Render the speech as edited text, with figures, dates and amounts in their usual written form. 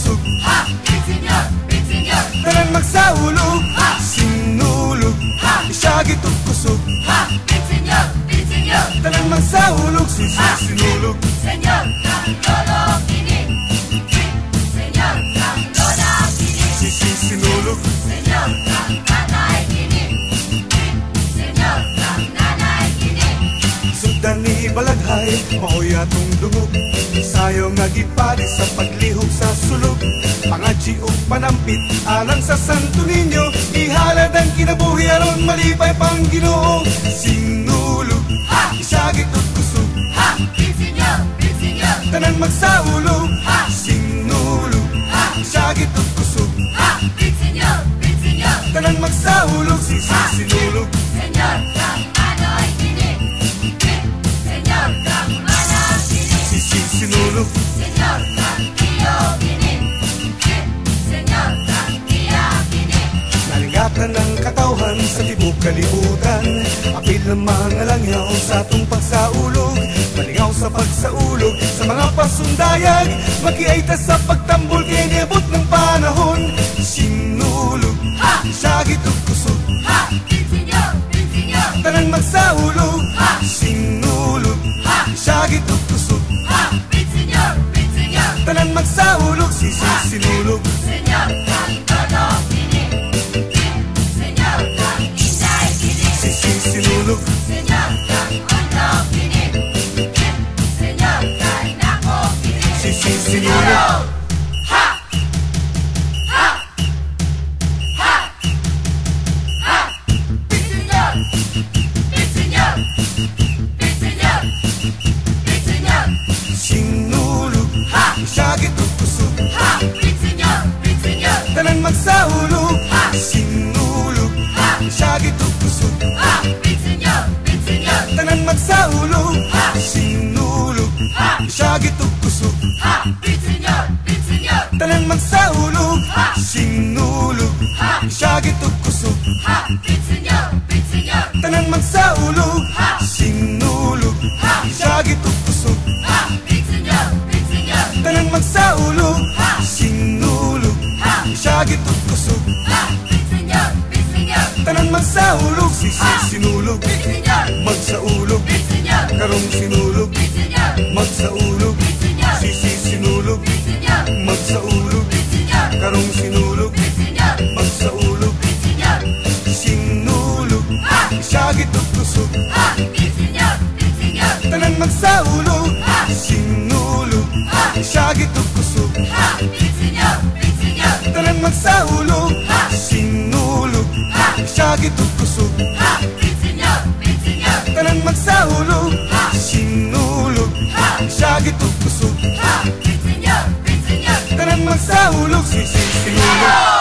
kusog, tanan magsaulog, sinulog, isagit ug kusog, tanan magsaulog, sinulog. Señor, kang lolo kini, Señor, kang lola kini, Sinulog. Señor, kang nanay kini, Señor, kang nanay kini. Sugdan ni balaghay, maoy atong dungog, sayo nga gipari sa paglihok sa sulog. Pangadji ug panampit alang sa Santo Niño, ihalad ang kinabuhi aron malipay pang Ginoo. Sinulog, isagit ug kusog, Señor, Señor, tanan magsaulog, sinulog, isagit ug kusog, Señor, Señor, tanan magsaulog, sinulog. Señor, kang anoy kini, Señor, kang mana kini, Sinulog. Señor, kang iyo kini, Señor, kang iya kini. Nalingatan ng katawhan sa tibok kalibutan, apil ng mga langyaw sa atong pagsaulog. Malingaw sa pagsaulog sa mga pasundayag, makiaita sa pagtambol kay niabot ng panahon. Sinulog, isagit ug kusog, Señor, Señor, tanan magsaulog, sinulog, isagit ug kusog, Señor, Señor, tanan magsaulog, sinulog. Señor, kang lolo kini, Señor, kang inday kini, Sinulog. Señor, kang ulo kini, Señor, kang nako kini. Sinulog. Ha! Ha! Ha! Ha! Señor, Señor, Señor, Señor, Sinulog, isagit ug kusog, Señor, Señor, tanan magsaulog, sinulog, isagit ug kusog, Señor, Señor, tanan magsaulog, sinulog, isagit ug kusog, Señor, Señor, tanan magsaulog, sinulog, isagit ug kusog, Señor, Señor, tanan magsaulog, sinulog, isagit ug kusog, Señor, Señor, tanan magsaulog, sinulog, isagit ug kusog, Señor, Señor, tanan magsaulog, sinulog, Señor, magsaulog, Señor, karong sinulog, Señor, magsaulog, Señor, sinulog, Señor, magsaulog, Señor, karong sinulog, Señor, magsaulog, Señor, sinulog, isagit ug kusog, Señor, Señor, tanan magsaulog, sinulog, isagit ug kusog, Señor, Señor, tanan magsaulog, sinulog, isagit ug kusog, Señor, Señor, tanan magsaulog, sinulog, isagit ug kusog, Señor, Señor, tanan magsaulog, sinulog.